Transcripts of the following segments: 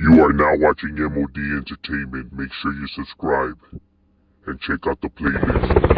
You are now watching M.O.D. Entertainment. Make sure you subscribe and check out the playlist.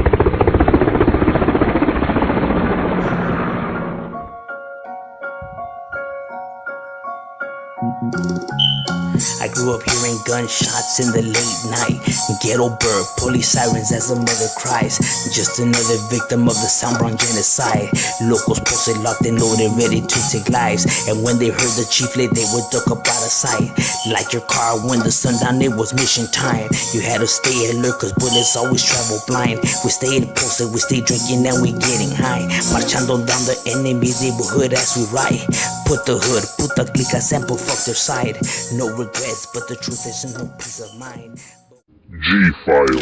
I grew up hearing gunshots in the late night. Ghetto bird, police sirens as a mother cries. Just another victim of the Soundbrown genocide. Locos posted, locked and loaded, ready to take lives. And when they heard the chief late, they would duck up out of sight. Like your car when the sundown, it was mission time. You had to stay alert cause bullets always travel blind. We stayed posted, we stayed drinking and we getting high. Marchando down the enemy's neighborhood as we ride. Put the hood, put the glica sample, fuck their side. No regrets, but the truth is no peace of mind. G-File.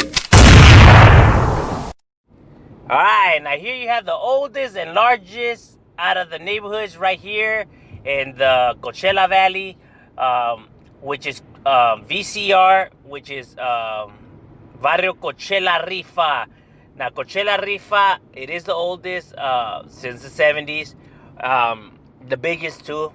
Alright, now here you have the oldest and largest out of the neighborhoods right here in the Coachella Valley, which is VCR, which is Barrio Coachella Rifa. Now, Coachella Rifa, it is the oldest since the 70s, the biggest too.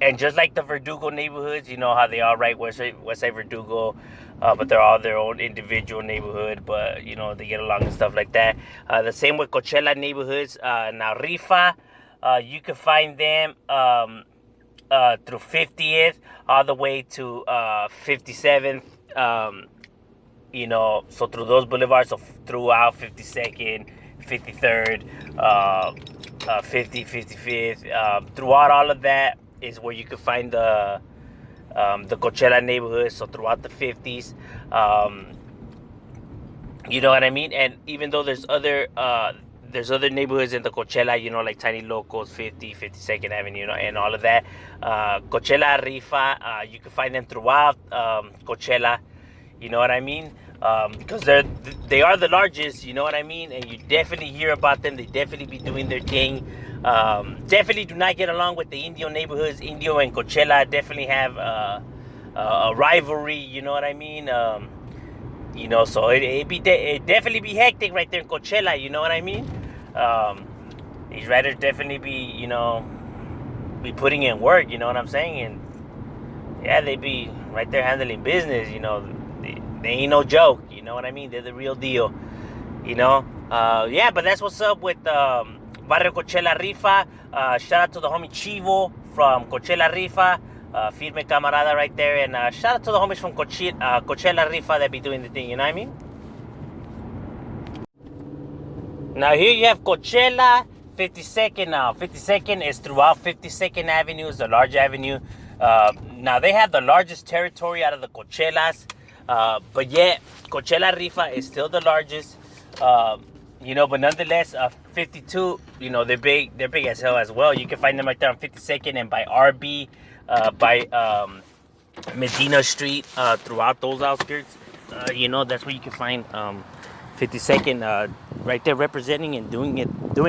And just like the Verdugo neighborhoods, you know how they are, right? Westside Verdugo, but they're all their own individual neighborhood, but, you know, they get along and stuff like that. The same with Coachella neighborhoods. Now, Rifa, you can find them through 50th all the way to 57th, you know, so through those boulevards, so throughout 52nd, 53rd, 50, 55th, throughout all of that is where you can find the Coachella neighborhood. So throughout the 50s, you know what I mean. And even though there's other neighborhoods in the Coachella, you know, like Tiny Locos, 52nd Avenue, you know, and all of that. Coachella, Rifa, you can find them throughout Coachella. You know what I mean? Because they are the largest, you know what I mean? And you definitely hear about them. They definitely be doing their thing. Definitely do not get along with the Indio neighborhoods. Indio and Coachella definitely have a rivalry, you know what I mean? You know, so it definitely be hectic right there in Coachella, you know what I mean? These riders definitely be, you know, be putting in work, you know what I'm saying? And yeah, they be right there handling business, you know. They ain't no joke, you know what I mean? They're the real deal, you know? Yeah, but that's what's up with Barrio Coachella Rifa. Shout out to the homie Chivo from Coachella Rifa. Firme camarada right there. And shout out to the homies from Coachella Rifa that be doing the thing, you know what I mean? Now here you have Coachella 52nd now. 52nd is throughout 52nd Avenue, is the large avenue. Now they have the largest territory out of the Coachellas. But yet, Coachella Rifa is still the largest, you know, but nonetheless, 52, you know, they're big as hell as well. You can find them right there on 52nd and by RB, by Medina Street, throughout those outskirts. You know, that's where you can find 52nd right there representing and doing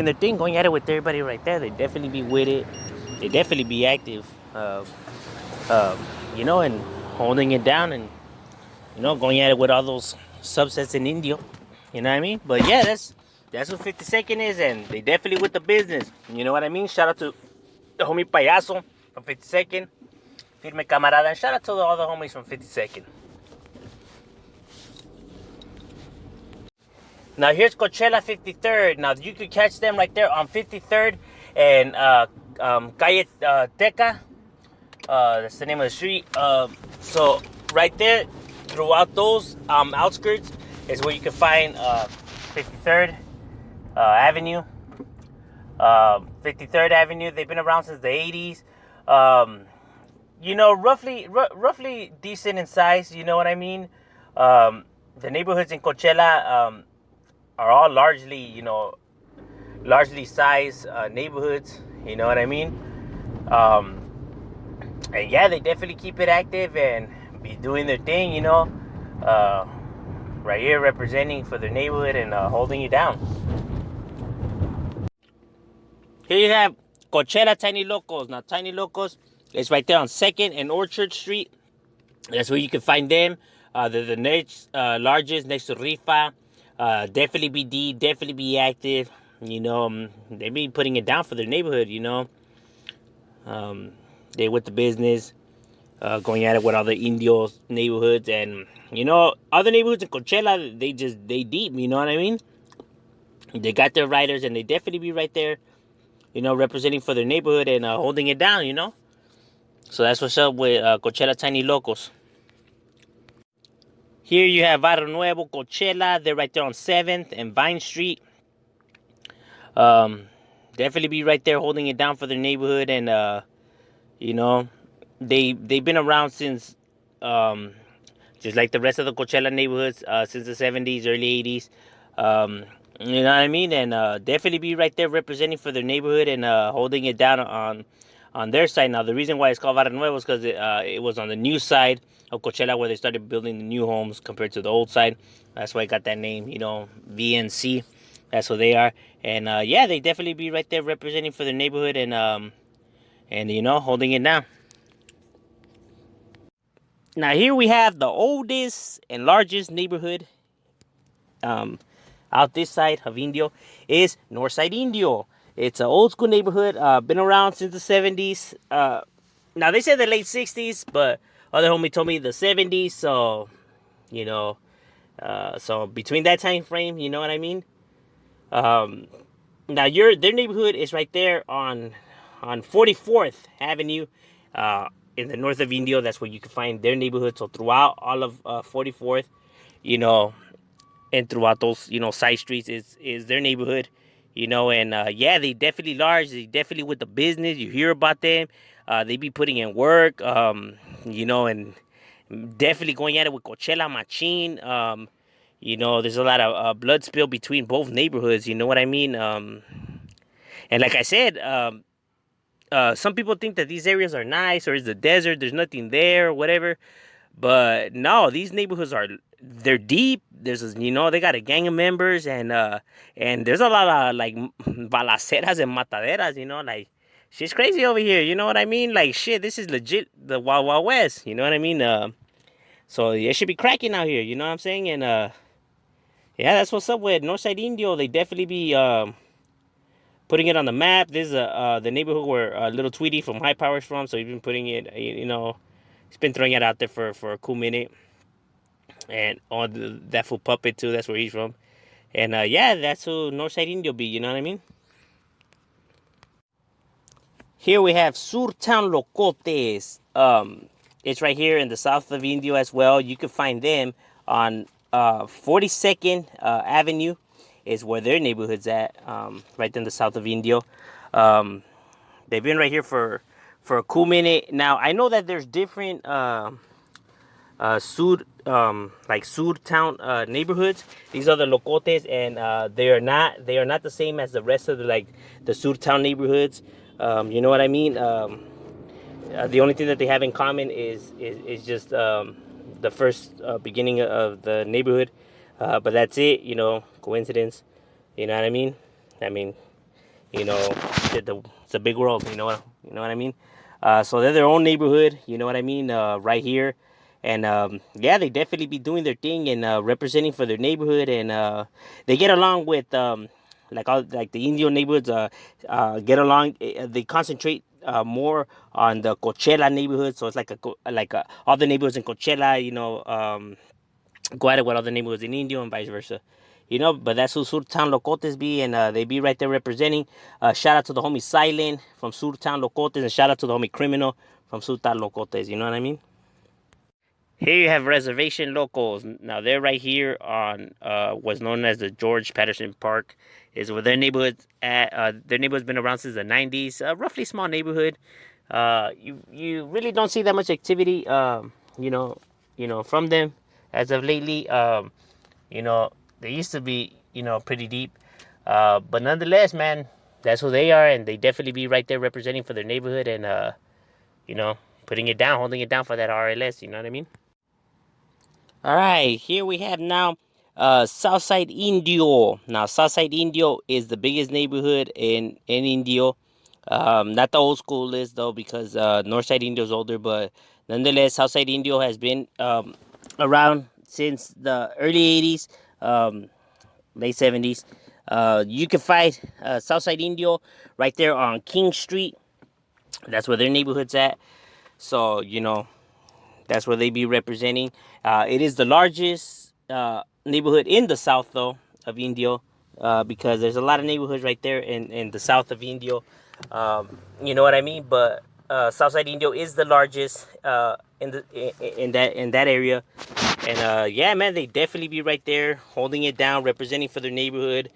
their thing, going at it with everybody right there. They definitely be with it. They definitely be active, you know, and holding it down and, you know, going at it with all those subsets in Indio. You know what I mean? But yeah, that's what 52nd is, and they definitely with the business. You know what I mean? Shout out to the homie Payaso from 52nd. Firme camarada. And shout out to all the homies from 52nd. Now here's Coachella 53rd. Now you could catch them right there on 53rd and Calle Teca. That's the name of the street. So right there, throughout those outskirts is where you can find 53rd Avenue. 53rd Avenue, they've been around since the 80s. You know, roughly decent in size, you know what I mean? The neighborhoods in Coachella are all largely sized neighborhoods, you know what I mean? And yeah, they definitely keep it active and be doing their thing, you know, right here representing for their neighborhood and holding you down. Here you have Coachella Tiny Locos. Now, Tiny Locos is right there on 2nd and Orchard Street. That's where you can find them. They're the next largest next to Rifa. Definitely be definitely be active. You know, they be putting it down for their neighborhood, you know. They with the business. going at it with all the Indio neighborhoods. And you know, other neighborhoods in Coachella, they deep, you know what I mean? They got their riders, and they definitely be right there, you know, representing for their neighborhood and holding it down, you know. So that's what's up with Coachella Tiny Locos. Here you have Varennue, Coachella. They're right there on 7th and Vine Street. Definitely be right there holding it down for their neighborhood. And you know, they've been around since just like the rest of the Coachella neighborhoods, since the 70s, early 80s. You know what I mean? And definitely be right there representing for their neighborhood and holding it down on their side. Now, the reason why it's called Varennue was because it was on the new side of Coachella where they started building the new homes compared to the old side. That's why it got that name, you know, VNC. That's what they are. And yeah, they definitely be right there representing for their neighborhood and you know, holding it down. Now here we have the oldest and largest neighborhood out this side of Indio is Northside Indio. It's an old school neighborhood, been around since the 70s. Now they said the late 60s, but other homie told me the 70s. So, you know, so between that time frame, you know what I mean? Now their neighborhood is right there on 44th Avenue, in the north of Indio. That's where you can find their neighborhood. So throughout all of 44th, you know, and throughout those, you know, side streets is their neighborhood, you know. And yeah, they definitely large. They definitely with the business. You hear about them. They be putting in work, you know, and definitely going at it with Coachella Machine. You know, there's a lot of blood spill between both neighborhoods. You know what I mean? And like I said, some people think that these areas are nice or it's the desert. There's nothing there or whatever. But no, these neighborhoods they're deep. There's, you know, they got a gang of members, and there's a lot of like balaceras and mataderas, you know, like shit's crazy over here. You know what I mean? Like shit, this is legit the Wild Wild West. You know what I mean? So it should be cracking out here. You know what I'm saying? And yeah, that's what's up with Northside Indio. They definitely be putting it on the map. This is the neighborhood where Little Tweety from High Power's from. So he's been putting it, you know, he's been throwing it out there for a cool minute. And on that fool Puppet too, that's where he's from. And yeah, that's who Northside Indio be, you know what I mean? Here we have Sur Tan Locotes. It's right here in the south of Indio as well. You can find them on 42nd Avenue is where their neighborhood's at, right in the south of Indio. They've been right here for a cool minute. Now, I know that there's different Sur town neighborhoods. These are the Locotes, and they are not the same as the rest of the Sur town neighborhoods. You know what I mean? The only thing that they have in common is just the first beginning of the neighborhood, but that's it. You know, coincidence. You know what I mean? I mean, you know, it's a big world. You know what I mean? So they're their own neighborhood. You know what I mean? Right here. And yeah, they definitely be doing their thing and representing for their neighborhood, and they get along with the Indian neighborhoods. Get along. They concentrate more on the Coachella neighborhood, so it's like all the neighborhoods in Coachella, you know, go at it with all the neighborhoods in Indio and vice versa. You know, but that's who Sur Tan Locotes be, and they be right there representing. Shout out to the homie Silent from Sur Tan Locotes, and shout out to the homie Criminal from Sur Tan Locotes. You know what I mean? Here you have Reservation Locos. Now they're right here on what's known as the George Patterson Park, is where their neighborhood's at. Their neighborhood's been around since the 90s. Roughly small neighborhood. You really don't see that much activity, you know, from them as of lately. You know, they used to be, you know, pretty deep. But nonetheless, man, that's who they are, and they definitely be right there representing for their neighborhood and you know, putting it down, holding it down for that RLS. You know what I mean? All right, here we have now Southside Indio. Now, Southside Indio is the biggest neighborhood in Indio. Not the old school list, though, because Northside Indio is older. But nonetheless, Southside Indio has been around since the early 80s, late 70s. You can find Southside Indio right there on King Street. That's where their neighborhood's at. So, you know, That's where they be representing. It is the largest neighborhood in the south, though, of Indio, because there's a lot of neighborhoods right there in the south of Indio. You know what I mean? But Southside Indio is the largest in that area. And yeah, man, they definitely be right there holding it down, representing for their neighborhood.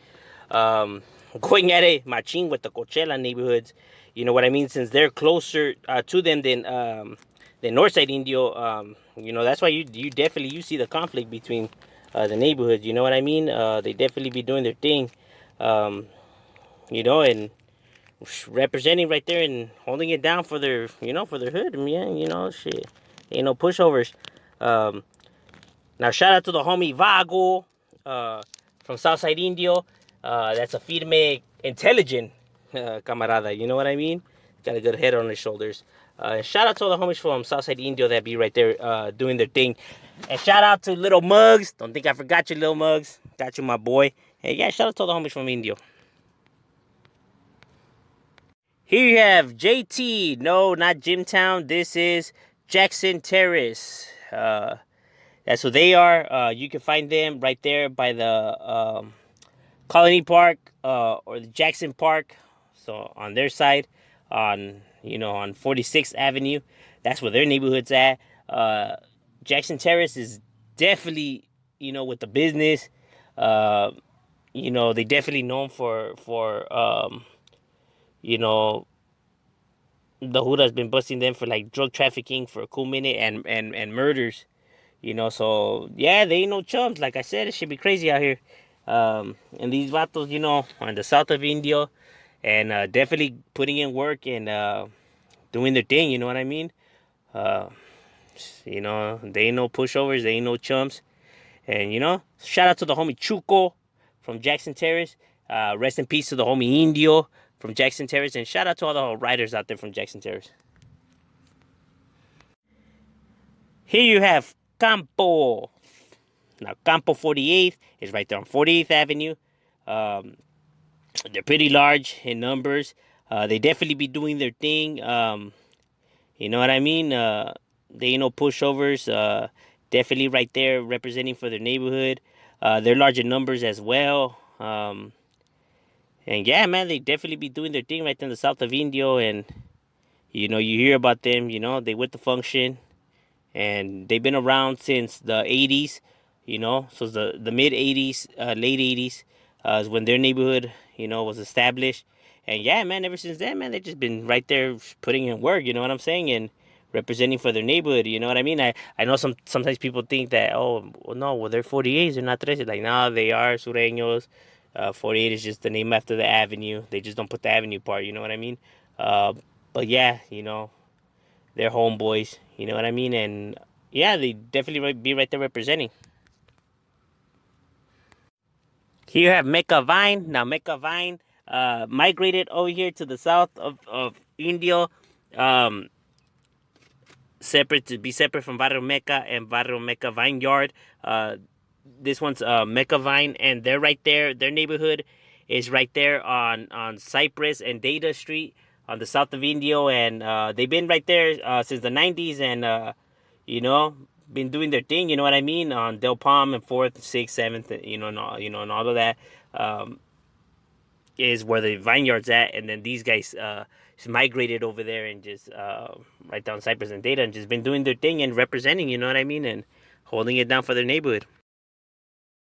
Going at it machine with the Coachella neighborhoods. You know what I mean? Since they're closer to them than Northside Indio. You know, that's why you definitely see the conflict between the neighborhoods. You know what I mean? They definitely be doing their thing. You know, and representing right there and holding it down for their for their hood. Man, you know, shit, ain't no pushovers. Now shout out to the homie Vago from Southside Indio. That's a firme, intelligent camarada. You know what I mean? Got a good head on his shoulders. Shout out to all the homies from Southside Indio that be right there doing their thing. And shout out to Little Mugs. Don't think I forgot you, Little Mugs. Got you, my boy. Hey, yeah, shout out to all the homies from Indio. Here you have JT. No, not Jimtown. This is Jackson Terrace. That's who they are. You can find them right there by the Colony Park or the Jackson Park. So on their side, on 46th Avenue, that's where their neighborhood's at. Jackson Terrace is definitely with the business. They definitely known for the hood has been busting them for like drug trafficking for a cool minute and murders. So yeah, they ain't no chumps. Like I said, it should be crazy out here. And these vatos, are in the south of Indio, and definitely putting in work and doing their thing. You know what I mean? They ain't no pushovers. They ain't no chumps. And shout out to the homie Chuco from Jackson Terrace. Rest in peace to the homie Indio from Jackson Terrace, and shout out to all the riders out there from Jackson Terrace. Here you have Campo. Now, Campo 48th is right there on 48th Avenue. They're pretty large in numbers. They definitely be doing their thing. You know what I mean? They ain't no pushovers. Definitely right there representing for their neighborhood. They're large in numbers as well. And yeah, man, they definitely be doing their thing right there in the south of Indio. And, you hear about them, they with the function. And they've been around since the 80s, so the mid 80s, late 80s is when their neighborhood, was established. And yeah, man, ever since then, man, they've just been right there putting in work, you know what I'm saying? And representing for their neighborhood, you know what I mean? I know sometimes people think that, they're 48s, they're not 13. Like, nah, they are Sureños. 48 is just the name after the avenue. They just don't put the avenue part, you know what I mean? But yeah, they're homeboys, you know what I mean? And yeah, they definitely be right there representing. Here you have Mecca Vine. Now, Mecca Vine migrated over here to the south of Indio, separate from Barrio Mecca and Barrio Mecca Vineyard. This one's Mecca Vine, and they're right there. Their neighborhood is right there on Cypress and Data Street on the south of Indio, and they've been right there since the 90s, and been doing their thing, you know what I mean, on Del Palm and 4th, 6th, 7th, and all of that is where the Vineyard's at. And then these guys just migrated over there and just right down Cypress and Data, and just been doing their thing and representing, you know what I mean, and holding it down for their neighborhood.